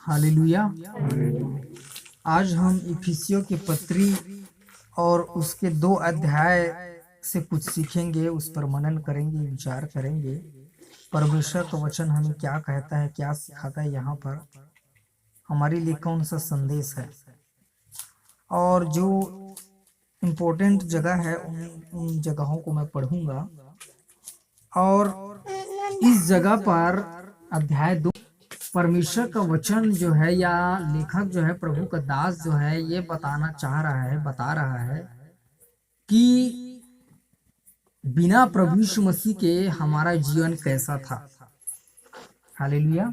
Hallelujah. आज हम इफिसियों की पत्री और उसके 2 अध्याय से कुछ सीखेंगे, उस पर मनन करेंगे, विचार करेंगे। परमेश्वर का वचन हमें क्या कहता है, क्या सिखाता है, यहाँ पर हमारे लिए कौन सा संदेश है। और जो इम्पोर्टेंट जगह है उन जगहों को मैं पढ़ूंगा। और इस जगह पर अध्याय 2 परमेश्वर का वचन जो है या लेखक जो है, प्रभु का दास जो है, ये बता रहा है कि बिना प्रभु यीशु मसीह के हमारा जीवन कैसा था। हालेलुया।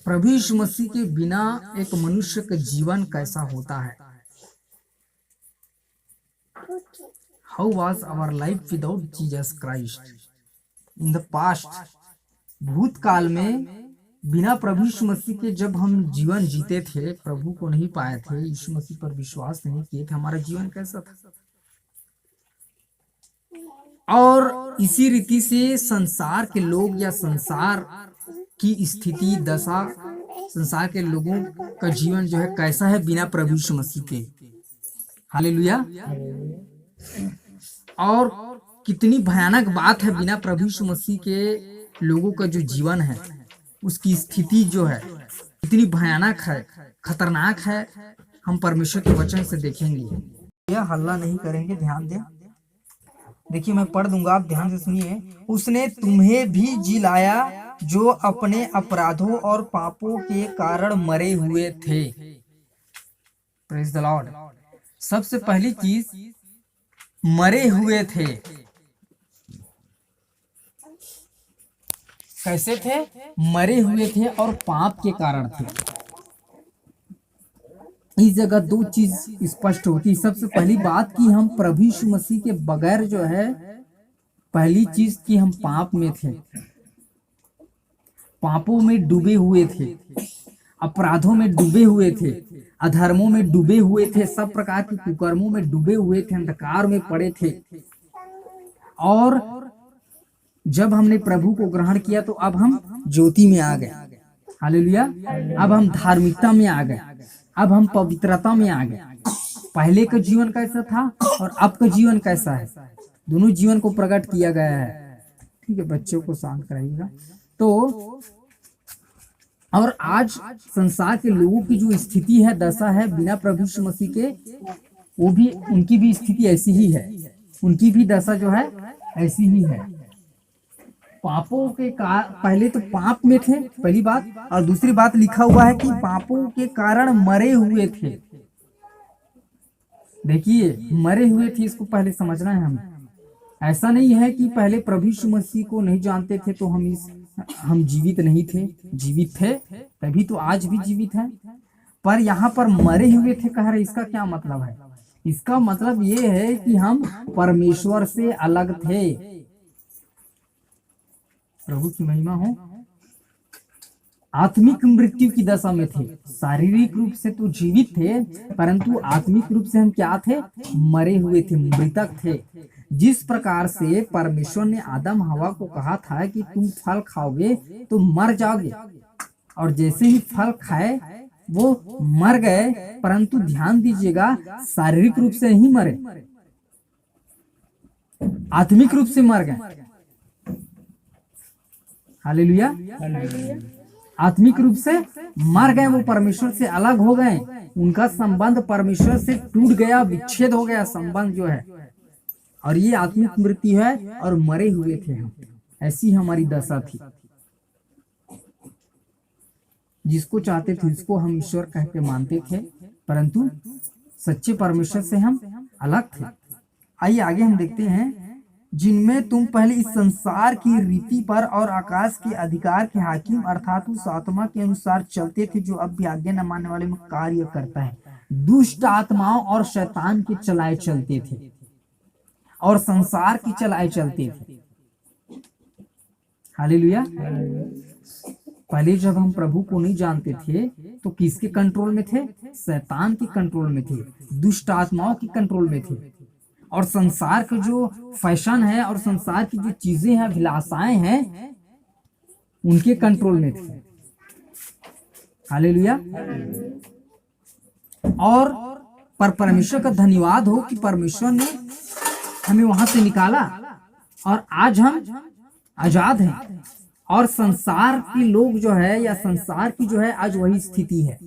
प्रभु यीशु मसीह के बिना एक मनुष्य का जीवन कैसा होता है। How was our life without Jesus Christ in the past. भूतकाल में बिना प्रभु यीशु मसीह के जब हम जीवन जीते थे, प्रभु को नहीं पाए थे, यीशु मसीह पर विश्वास नहीं किए थे, हमारा जीवन कैसा था। और इसी रीति से संसार के लोग या संसार की स्थिति दशा, संसार के लोगों का जीवन जो है कैसा है बिना प्रभु यीशु मसीह के। हालेलुया। और कितनी भयानक बात है, बिना प्रभु यीशु मसीह के लोगों का जो जीवन है, उसकी स्थिति जो है इतनी भयानक है, खतरनाक है। हम परमेश्वर के वचन से देखेंगे। यह हल्ला नहीं करेंगे, ध्यान दें। देखिए मैं पढ़ दूंगा, आप ध्यान से सुनिए। उसने तुम्हें भी जिलाया जो अपने अपराधों और पापों के कारण मरे हुए थे। Praise the Lord. सबसे पहली चीज, मरे हुए थे। कैसे थे? मरे हुए थे और पाप के कारण थे। इस जगह 2 चीज स्पष्ट होती। सबसे पहली बात कि हम प्रभु यीशु मसीह के बगैर जो है, पहली चीज कि हम पाप में थे, पापों में डूबे हुए थे, अपराधों में डूबे हुए थे, अधर्मों में डूबे हुए थे, सब प्रकार के कुकर्मों में डूबे हुए थे, अंधकार में पड़े थे। और जब हमने प्रभु को ग्रहण किया तो अब हम ज्योति में आ गए। हालेलुया। अब हम धार्मिकता में आ गए, अब हम पवित्रता में आ गए। पहले का जीवन कैसा था और अब का जीवन कैसा है, दोनों जीवन को प्रकट किया गया है। ठीक है, बच्चों को शांत कराइएगा। तो और आज संसार के लोगों की जो स्थिति है, दशा है बिना प्रभु यीशु मसीह के, वो भी उनकी भी स्थिति ऐसी ही है, उनकी भी दशा जो है ऐसी ही है। पापों के पहले तो पाप में थे, पहली बात। और दूसरी बात लिखा हुआ है कि पापों के कारण मरे हुए थे। देखिए, मरे हुए थे, इसको पहले समझना है हमें। ऐसा नहीं है कि पहले प्रभु यीशु मसीह को नहीं जानते थे तो हम जीवित नहीं थे, जीवित थे, तभी तो आज भी जीवित है। पर यहाँ पर मरे हुए थे कह रहे, इसका क्या मतलब है? इसका मतलब ये है कि हम परमेश्वर से अलग थे। प्रभु की महिमा हो। आत्मिक मृत्यु की दशा में थे। शारीरिक रूप से तो जीवित थे, परंतु आत्मिक रूप से हम क्या थे? मरे हुए थे, मृतक थे। जिस प्रकार से परमेश्वर ने आदम हवा को कहा था कि तुम फल खाओगे तो मर जाओगे, और जैसे ही फल खाए वो मर गए, परंतु ध्यान दीजिएगा, शारीरिक रूप से नहीं मरे, आत्मिक रूप से मर गए। हालेलुया। आत्मिक रूप से मर गए, वो परमेश्वर से अलग हो गए, उनका संबंध परमेश्वर से टूट गया, विच्छेद हो गया संबंध जो है। और ये आत्मिक मृत्यु है, और मरे हुए थे हम। ऐसी हमारी दशा थी। जिसको चाहते थे उसको हम ईश्वर कह के मानते थे, परंतु सच्चे परमेश्वर से हम अलग थे। आइए आगे हम देखते हैं। जिनमें तुम पहले इस संसार की रीति पर और आकाश के अधिकार के हाकिम अर्थात उस आत्मा के अनुसार चलते थे जो अब भी आज्ञा न मानने वाले में कार्य करता है। दुष्ट आत्माओं और शैतान के चलाए चलते थे और संसार की चलाए चलते थे। हालेलुया। पहले जब हम प्रभु को नहीं जानते थे तो किसके कंट्रोल में थे? शैतान के कंट्रोल में थे, दुष्ट आत्माओं के कंट्रोल में थे। और संसार का जो फैशन है और संसार की जो चीजें हैं, अभिलाषाएं हैं, उनके कंट्रोल में थे। हालेलुया। और पर परमेश्वर का धन्यवाद हो कि परमेश्वर ने हमें वहां से निकाला और आज हम आजाद हैं। और संसार के लोग जो है या संसार की जो है आज वही स्थिति है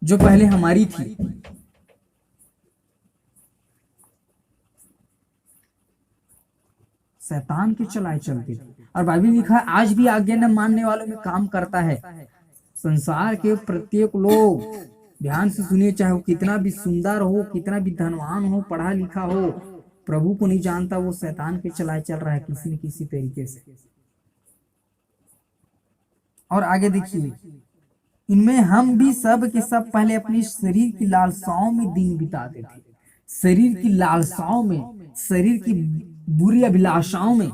जो पहले हमारी थी। शैतान के चलाए चलते थे। और बाइबल लिखा है आज भी आज्ञा न मानने वालों में काम करता है। संसार के प्रत्येक लोग, ध्यान से सुनिए, चाहे वो कितना भी सुंदर हो, कितना भी धनवान हो, पढ़ा लिखा हो, प्रभु को नहीं जानता, वो शैतान के चलाए चल रहा है किसी न किसी तरीके से। और आगे देखिए, इनमें हम भी सब के सब पहले अपनी शरीर की लालसाओं में दिन बिताते थे। शरीर की लालसाओं में, शरीर की बुरी अभिलाषाओं में,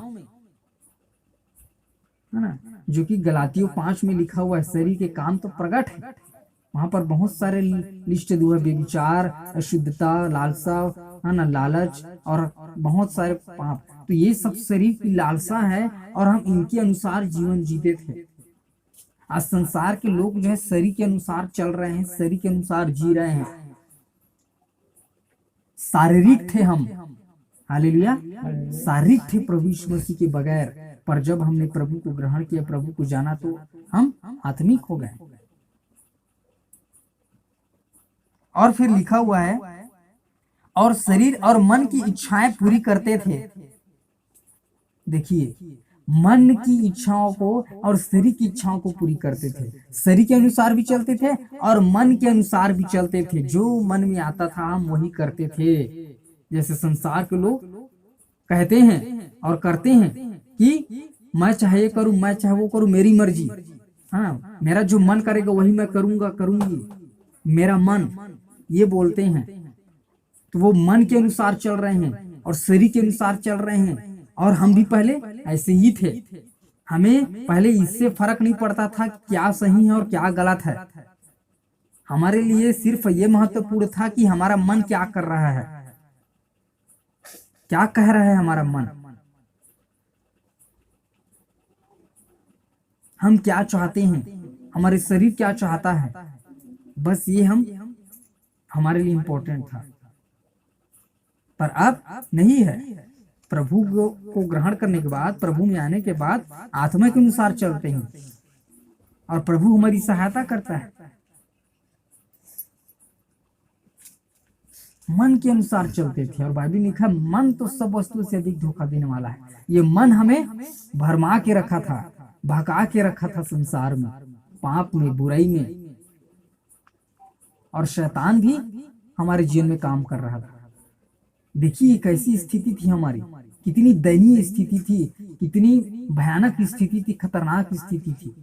है ना, जो कि गलातियों 5 में लिखा हुआ है। शरीर के काम तो प्रकट है, वहां पर बहुत सारे लिस्ट दिए, व्यभिचार, अशुद्धता, लालसा, है ना, लालच और बहुत सारे पाप। तो ये सब शरीर की लालसा है और हम इनके अनुसार जीवन जीते थे। आज संसार के लोग जो है शरीर के अनुसार चल रहे हैं, शरीर के अनुसार जी रहे हैं, शारीरिक थे हम। हालेलुया। शारीरिक थे प्रभु यीशु मसीह के बगैर, पर जब हमने प्रभु को ग्रहण किया, प्रभु को जाना, तो हम आत्मिक हो गए। और फिर लिखा हुआ है, और शरीर और मन की इच्छाएं पूरी करते थे। देखिए, मन की इच्छाओं को और शरीर की इच्छाओं को पूरी करते थे। शरीर के अनुसार भी चलते थे और मन के अनुसार भी चलते थे। जो मन में आता था हम वही करते थे। जैसे संसार के लोग कहते हैं और करते हैं कि मैं चाहे ये करूं, मैं चाहे वो करूं, मेरी मर्जी, हाँ, मेरा जो मन करेगा वही मैं करूंगा, करूंगी, मेरा मन, ये बोलते हैं। तो वो मन के अनुसार चल रहे हैं और शरीर के अनुसार चल रहे हैं। और हम भी पहले ऐसे ही थे। हमें पहले इससे फर्क नहीं पड़ता था क्या सही है और क्या गलत है। हमारे लिए सिर्फ ये महत्वपूर्ण था कि हमारा मन क्या कर रहा है, क्या कह रहा है हमारा मन, हम क्या चाहते हैं, हमारे शरीर क्या चाहता है, बस ये हमारे लिए इम्पोर्टेंट था। पर अब नहीं है। प्रभु को ग्रहण करने के बाद, प्रभु में आने के बाद आत्मा के अनुसार चलते हैं और प्रभु हमारी सहायता करता है। मन के अनुसार चलते थे। और बाइबल लिखा, मन तो सब वस्तुओं से अधिक धोखा देने वाला है। ये मन हमें भरमा के रखा था, भगा के रखा था संसार में, पाप में, बुराई में। और शैतान भी हमारे जीवन में काम कर रहा था। देखिए कैसी स्थिति थी हमारी, कितनी दयनीय स्थिति थी, कितनी भयानक स्थिति थी, खतरनाक स्थिति थी।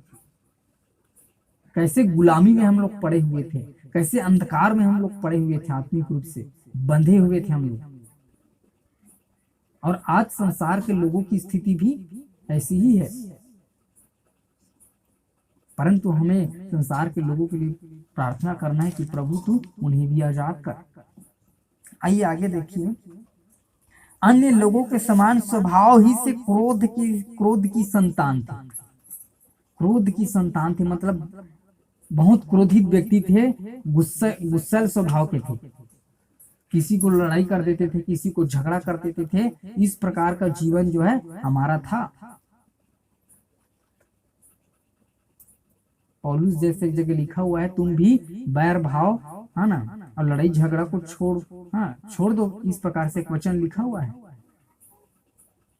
कैसे गुलामी में हम लोग पड़े हुए थे, कैसे अंधकार में हम लोग पड़े हुए थे, आत्मिक रूप से बंधे हुए थे हम लोग। और आज संसार के लोगों की स्थिति भी ऐसी ही है, परंतु हमें संसार के लोगों के लिए प्रार्थना करना है कि प्रभु तू उन्हें भी आजाद कर। आइए आगे देखिए, अन्य लोगों के समान स्वभाव ही से क्रोध की संतान थे। क्रोध की संतान थे मतलब बहुत क्रोधित व्यक्ति थे, गुस्सैल स्वभाव के थे, किसी को लड़ाई कर देते थे, किसी को झगड़ा कर देते थे। इस प्रकार का जीवन जो है हमारा था। पौलुस जैसे एक जगह लिखा हुआ है, तुम भी बैर भाव, है ना, और लड़ाई झगड़ा को छोड़ दो। इस प्रकार से एक वचन लिखा हुआ है,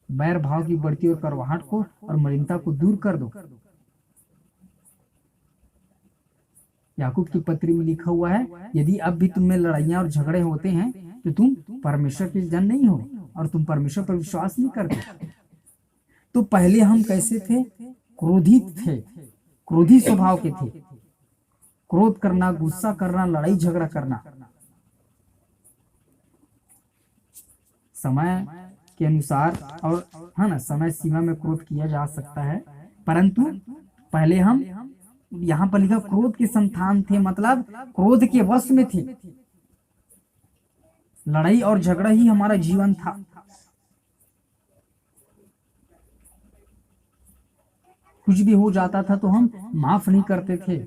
बैर भाव की बढ़ती और करवाहट को और मलिनता को दूर कर दो। याकूब की पत्री में लिखा हुआ है, यदि अब भी तुम में लड़ाइयां और झगड़े होते हैं तो तुम परमेश्वर के जन नहीं हो और तुम परमेश्वर पर विश्वास नहीं करते। तो पहले हम कैसे थे? क्रोधित थे, क्रोधी स्वभाव के थे। क्रोध करना, गुस्सा करना, लड़ाई झगड़ा करना। समय के अनुसार और, है ना, समय सीमा में क्रोध किया जा सकता है, परंतु पहले हम, यहाँ पर लिखा, क्रोध के संतान थे, मतलब क्रोध के वश में थे। लड़ाई और झगड़ा ही हमारा जीवन था। कुछ भी हो जाता था तो हम माफ नहीं करते थे।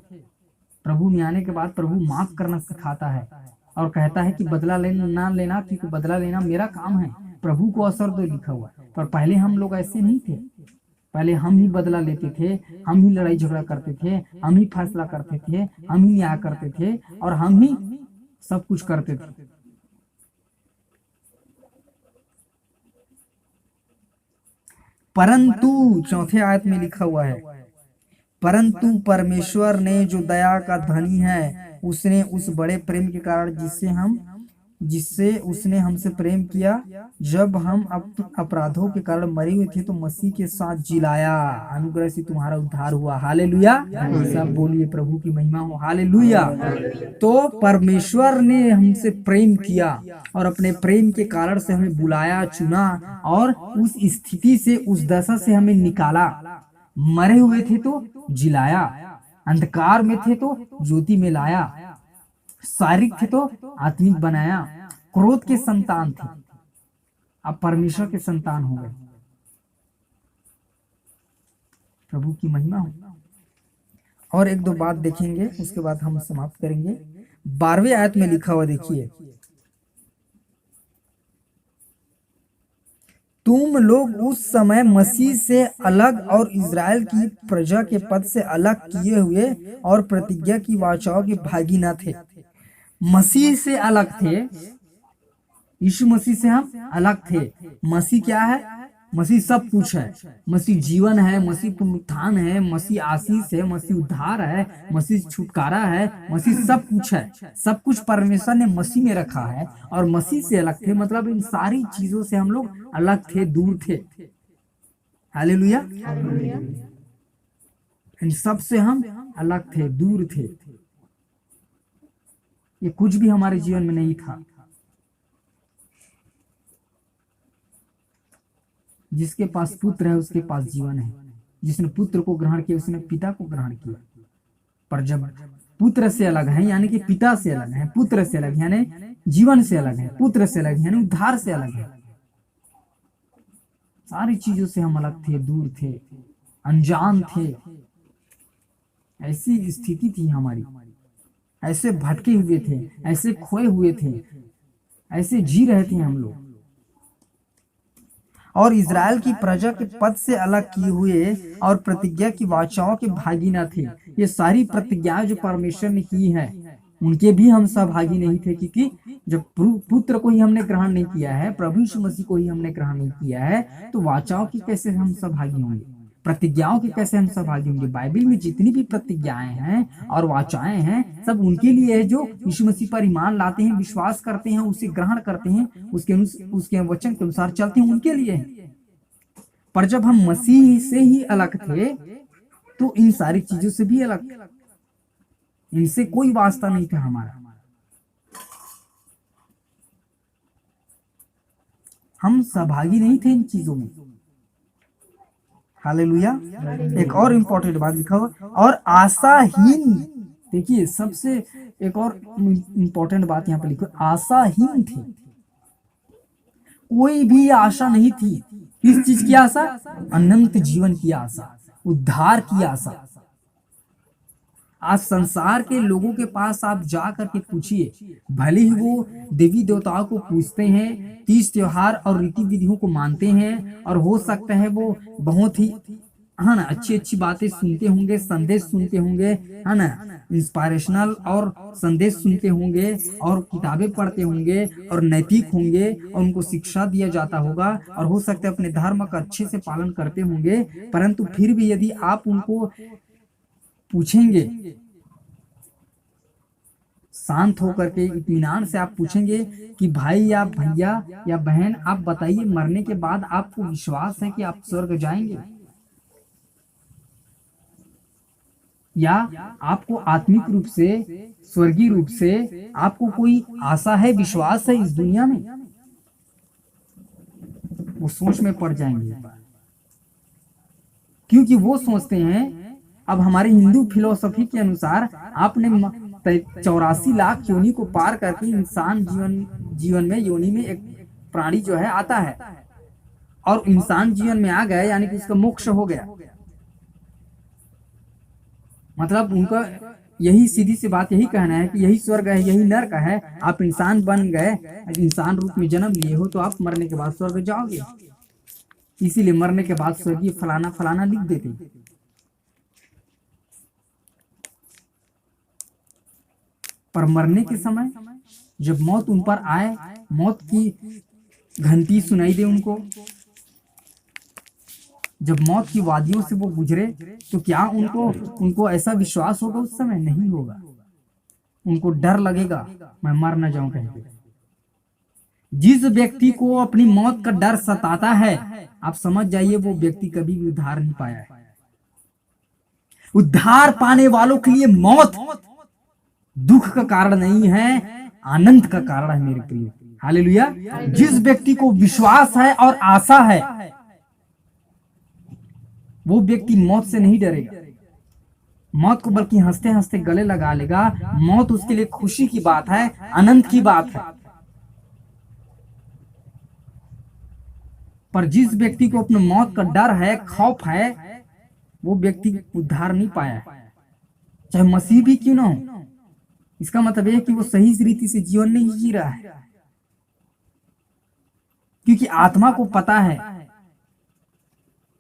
प्रभु में आने के बाद प्रभु माफ करना सिखाता है और कहता है कि बदला ना लेना, क्योंकि बदला लेना मेरा काम है, प्रभु को असर दो लिखा हुआ है। पर पहले हम लोग ऐसे नहीं थे, पहले हम ही बदला लेते थे, हम ही लड़ाई झगड़ा करते थे, हम ही फैसला करते थे, हम ही न्याय करते थे और हम ही सब कुछ करते थे। परंतु चौथे आयत में लिखा हुआ है, परंतु परमेश्वर ने जो दया का धनी है, उसने उस बड़े प्रेम के कारण जिससे उसने हमसे प्रेम किया, जब हम अपराधों के कारण मरे हुए थे तो मसीह के साथ जिलाया, अनुग्रह से तुम्हारा उद्धार हुआ। हालेलुया, सब बोलिए प्रभु की महिमा हो। हालेलुया। तो परमेश्वर ने हमसे प्रेम किया और अपने प्रेम के कारण से हमें बुलाया, चुना और उस स्थिति से, उस दशा से हमें निकाला। मरे हुए थे तो जिलाया, अंधकार में थे तो ज्योति में लाया, शारीरिक थे तो आत्मिक बनाया, क्रोध के संतान थे अब परमेश्वर के संतान हो गए। प्रभु की महिमा हो। और एक दो बात देखेंगे, उसके बाद हम समाप्त करेंगे। 12वें आयत में लिखा हुआ देखिए, तुम लोग उस समय मसीह से अलग और इज़राइल की प्रजा के पद से अलग किए हुए और प्रतिज्ञा की वाचाओं के भागी न थे। मसीह से अलग थे, यीशु मसीह से हम अलग थे। मसीह क्या है? मसीह सब कुछ है। मसीह जीवन है, मसीह पुनरुत्थान है, मसीह आशीष है, मसीह उद्धार है, मसीह छुटकारा है, मसीह सब कुछ है। सब कुछ परमेश्वर ने मसीह में रखा है और मसीह से अलग थे, मतलब इन सारी चीजों से हम लोग अलग थे, दूर थे। हालेलुया। इन सब से हम अलग थे, दूर थे। ये कुछ भी हमारे जीवन में नहीं था। जिसके पास पुत्र है उसके पास जीवन है। जिसने पुत्र को ग्रहण किया उसने पिता को ग्रहण किया। पर जब पुत्र से अलग है यानी कि पिता से अलग है, पुत्र से अलग यानी जीवन से अलग है, पुत्र से अलग यानी उद्धार से अलग है, सारी चीजों से हम अलग थे, दूर थे, अनजान थे। ऐसी स्थिति थी हमारी, ऐसे भटके हुए थे, ऐसे खोए हुए थे, ऐसे जी रहे थे हम लोग। और इज़राइल की प्रजा के पद से अलग किए हुए और प्रतिज्ञा की वाचाओं के भागी न थे। ये सारी प्रतिज्ञाएं जो परमेश्वर ने की है उनके भी हम सहभागी नहीं थे, क्योंकि जब पुत्र को ही हमने ग्रहण नहीं किया है, प्रभु यीशु मसीह को ही हमने ग्रहण नहीं किया है, तो वाचाओं की कैसे हम सहभागी होंगे, प्रतिज्ञाओं के कैसे हम सहभागी होंगे। बाइबल में जितनी भी प्रतिज्ञाएं हैं और वाचाएं हैं सब उनके लिए है जो यीशु मसीह पर ईमान लाते हैं, विश्वास करते हैं, उसे ग्रहण करते हैं, उसके वचन के अनुसार चलते हैं, उनके लिए है। पर जब हम मसीह से ही अलग थे तो इन सारी चीजों से भी अलग थे, इनसे कोई वास्ता नहीं था हमारा। हम सहभागी नहीं थे इन चीजों में। हालेलुया। एक और इम्पोर्टेंट बात लिखा हुआ, और आशाहीन, देखिए सबसे एक और इम्पोर्टेंट बात यहाँ पे लिखो, आशाहीन थे। कोई भी आशा नहीं थी। किस चीज की आशा? अनंत जीवन की आशा, उद्धार की आशा। आज संसार के लोगों के पास आप जा करके पूछिए, भले ही वो देवी देवताओं को पूजते हैं, 30 त्योहार और रीति विधियों को मानते हैं, और हो सकता है वो बहुत ही है ना अच्छी बातें सुनते होंगे, संदेश सुनते होंगे, है ना, इंस्पायरेशनल और संदेश सुनते होंगे और किताबें पढ़ते होंगे और नैतिक होंगे और उनको शिक्षा दिया जाता होगा और हो सकता है अपने धर्म का अच्छे से पालन करते होंगे। परंतु फिर भी यदि आप उनको पूछेंगे, शांत होकर के इत्मीनान से आप पूछेंगे कि भाई या भैया या बहन, आप बताइए मरने के बाद आपको विश्वास है कि आप स्वर्ग जाएंगे, या आपको आत्मिक रूप से, स्वर्गीय रूप से आपको कोई आशा है, विश्वास है इस दुनिया में? वो सोच में पड़ जाएंगे, क्योंकि वो सोचते हैं, अब हमारे हिंदू फिलोसफी के अनुसार आपने 84 लाख योनि को पार करके इंसान जीवन में योनि में एक प्राणी जो है आता है और इंसान जीवन में आ गया, यानी कि उसका मोक्ष हो गया। मतलब उनका यही सीधी सी बात यही कहना है कि यही स्वर्ग है, यही नरक है। आप इंसान बन गए, इंसान रूप में जन्म लिए हो, तो आप मरने के बाद स्वर्ग जाओगे। इसीलिए मरने के बाद स्वर्गीय फलाना फलाना लिख देते। पर मरने के समय जब मौत उन पर आए, मौत की घंटी सुनाई दे उनको, जब मौत की वादियों से वो गुजरे, तो क्या उनको ऐसा विश्वास होगा? उस समय नहीं होगा। उनको डर लगेगा, मैं मर न जाऊं कहीं पे। जिस व्यक्ति को अपनी मौत का डर सताता है, आप समझ जाइए वो व्यक्ति कभी भी उद्धार नहीं पाया है। उद्धार पाने वालों के लिए मौत दुख का कारण नहीं है, आनंद का कारण है मेरे प्रिय। हालेलुया। जिस व्यक्ति को विश्वास है और आशा है, वो व्यक्ति मौत से नहीं डरेगा, मौत को बल्कि हंसते हंसते गले लगा लेगा। मौत उसके लिए खुशी की बात है, आनंद की बात है। पर जिस व्यक्ति को अपने मौत का डर है, खौफ है, वो व्यक्ति उद्धार नहीं पाया, चाहे मसीह भी क्यों ना हो। इसका मतलब है कि वो सही रीति से जीवन नहीं जी रहा है, क्योंकि आत्मा को पता है।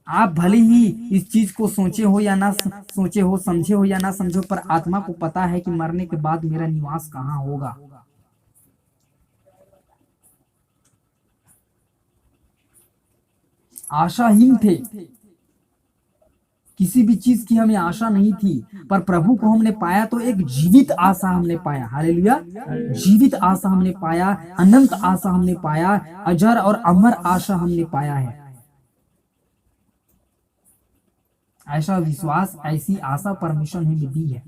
आप भले ही इस चीज को सोचे हो या ना सोचे हो, समझे हो या ना समझो, पर आत्मा को पता है कि मरने के बाद मेरा निवास कहाँ होगा। आशाहीन थे, किसी भी चीज की हमें आशा नहीं थी, पर प्रभु को हमने पाया तो एक जीवित आशा हमने पाया। हालेलुया। जीवित आशा हमने पाया, अनंत आशा हमने पाया, अजर और अमर आशा हमने पाया है। ऐसा विश्वास, ऐसी आशा परमेश्वर ने हमें दी है।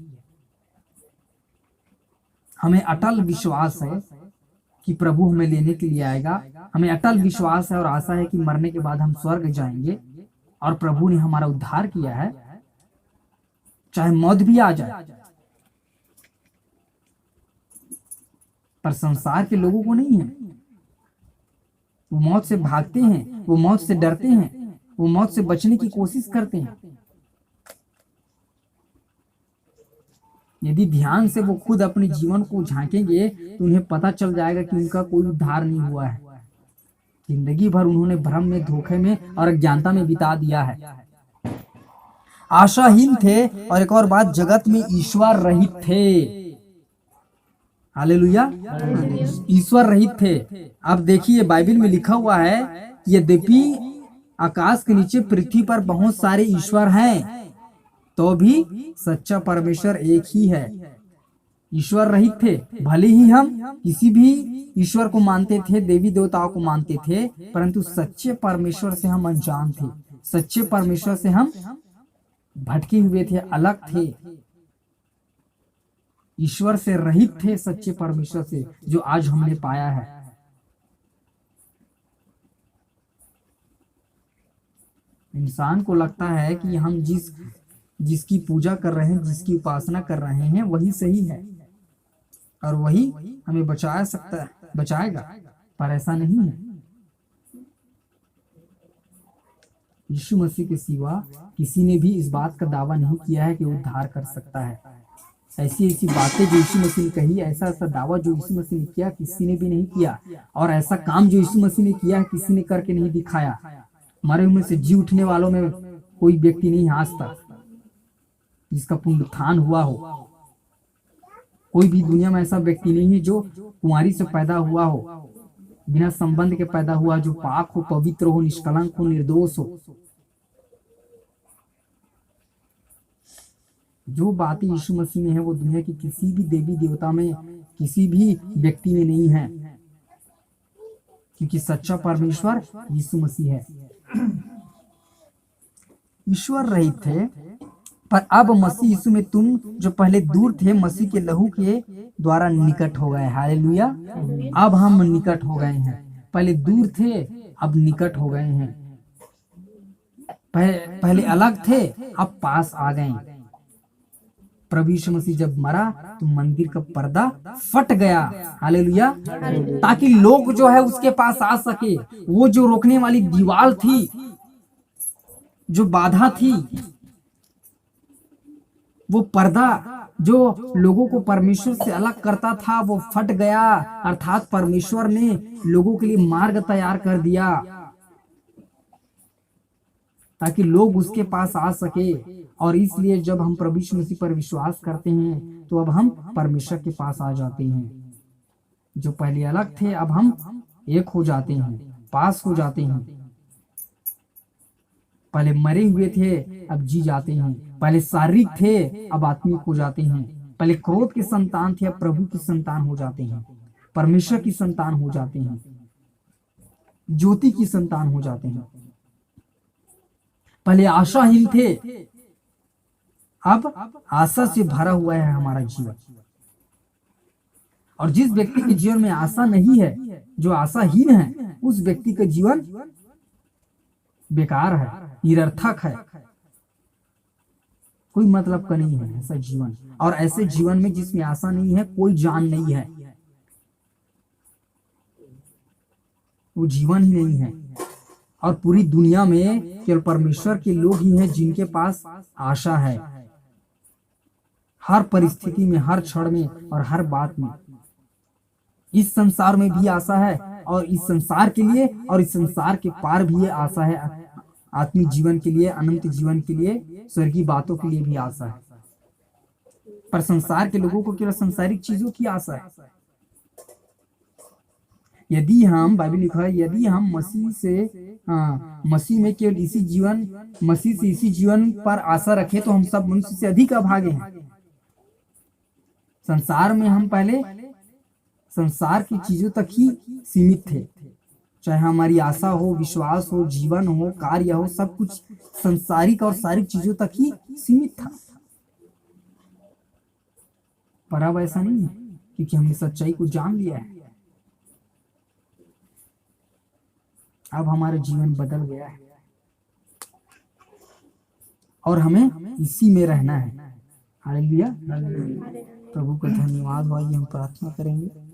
हमें अटल विश्वास है कि प्रभु हमें लेने के लिए आएगा। हमें अटल विश्वास है और आशा है कि मरने के बाद हम स्वर्ग जाएंगे और प्रभु ने हमारा उद्धार किया है, चाहे मौत भी आ जाए। पर संसार के लोगों को नहीं है। वो मौत से भागते हैं, वो मौत से डरते हैं, वो मौत से बचने की कोशिश करते हैं। यदि ध्यान से वो खुद अपने जीवन को झांकेंगे तो उन्हें पता चल जाएगा कि उनका कोई उद्धार नहीं हुआ है। जिंदगी भर उन्होंने भ्रम में, धोखे में और अज्ञानता में बिता दिया है। आशाहीन थे, और एक और बात, जगत में ईश्वर रहित थे। हालेलुया। ईश्वर रहित थे। अब देखिए बाइबल में लिखा हुआ है, यद्यपि आकाश के नीचे पृथ्वी पर बहुत सारे ईश्वर हैं, तो भी सच्चा परमेश्वर एक ही है। ईश्वर रहित थे। भले ही हम किसी भी ईश्वर को मानते थे, देवी देवताओं को मानते थे, परंतु सच्चे परमेश्वर से हम अनजान थे। सच्चे परमेश्वर से हम भटके हुए थे, अलग थे, ईश्वर से रहित थे, सच्चे परमेश्वर से, जो आज हमने पाया है। इंसान को लगता है कि हम जिसकी पूजा कर रहे हैं, जिसकी उपासना कर रहे हैं, वही सही है और वही हमें बचा सकता है, बचाएगा, पर ऐसा नहीं है। यीशु मसीह के सिवा किसी ने भी इस बात का दावा नहीं किया है कि वो उद्धार कर सकता है। ऐसी ऐसी बातें जो यीशु मसीह ने कही, ऐसा ऐसा दावा जो यीशु मसीह ने किया, किसी ने भी नहीं किया। और ऐसा काम जो यीशु मसीह ने किया, किसी ने करके नहीं दिखाया। मरे हुए से जी उठने वालों में कोई व्यक्ति नहीं आज तक जिसका पुनरुत्थान हुआ हो। कोई भी दुनिया में ऐसा व्यक्ति नहीं है जो कुंवारी से पैदा हुआ हो, बिना संबंध के पैदा हुआ, जो पाक हो, पवित्र हो, निष्कलंक हो, निर्दोष हो। जो बातें यीशु मसीह में है, वो दुनिया की किसी भी देवी देवता में, किसी भी व्यक्ति में नहीं है, क्योंकि सच्चा परमेश्वर यीशु मसीह है। ईश्वर रहित थे, पर अब मसीह यीशु में तुम जो पहले दूर थे, मसीह के लहू के द्वारा निकट हो गए। हालेलुया। अब हम निकट हो गए हैं। पहले दूर थे, अब निकट हो गए हैं। पहले अलग थे, अब पास आ गए। प्रभु यीशु मसीह जब मरा तो मंदिर का पर्दा फट गया। हालेलुया। ताकि लोग जो है उसके पास आ सके। वो जो रोकने वाली दीवार थी, जो बाधा थी, वो पर्दा जो लोगों को परमेश्वर से अलग करता था वो फट गया, अर्थात परमेश्वर ने लोगों के लिए मार्ग तैयार कर दिया ताकि लोग उसके पास आ सके। और इसलिए जब हम प्रभु यीशु मसीह पर विश्वास करते हैं तो अब हम परमेश्वर के पास आ जाते हैं। जो पहले अलग थे अब हम एक हो जाते हैं, पास हो जाते हैं। पहले मरे हुए थे अब जी जाते हैं, पहले शारीरिक थे अब आत्मिक हो जाते हैं, पहले क्रोध के संतान थे अब प्रभु की संतान हो जाते हैं, परमेश्वर की संतान हो जाते हैं, ज्योति की संतान हो जाते हैं। पहले आशाहीन थे अब आशा से भरा हुआ है हमारा जीवन। और जिस व्यक्ति के जीवन में आशा नहीं है, जो आशाहीन है, उस व्यक्ति का जीवन बेकार है, निरर्थक है, कोई मतलब का नहीं है ऐसा जीवन। और ऐसे जीवन में जिसमें आशा नहीं है, कोई जान नहीं है, वो जीवन ही नहीं है। और पूरी दुनिया में केवल परमेश्वर के लोग ही हैं जिनके पास आशा है, हर परिस्थिति में, हर क्षण में और हर बात में। इस संसार में भी आशा है और इस संसार के लिए और इस संसार के पार भी आशा है, आत्मिक जीवन के लिए, अनंत जीवन के लिए, स्वर्गीय बातों के लिए भी आशा है। पर संसार के लोगों को केवल सांसारिक चीजों की आशा है। यदि हम, बाइबल लिखा है, यदि हम मसीह में केवल इसी जीवन, मसीह से इसी जीवन पर आशा रखें तो हम सब मनुष्य से अधिक अभागे हैं। संसार में हम पहले संसार की चीजों तक ही सीमित थे, चाहे हमारी आशा हो, विश्वास हो, जीवन हो, कार्य हो, सब कुछ संसारिक और शारीरिक चीजों तक ही सीमित था। पर अब ऐसा नहीं है, क्योंकि हमने सच्चाई को जान लिया है। अब हमारा जीवन बदल गया है और हमें इसी में रहना है। हालेलुया, प्रभु का धन्यवाद हो। आइए हम प्रार्थना करेंगे।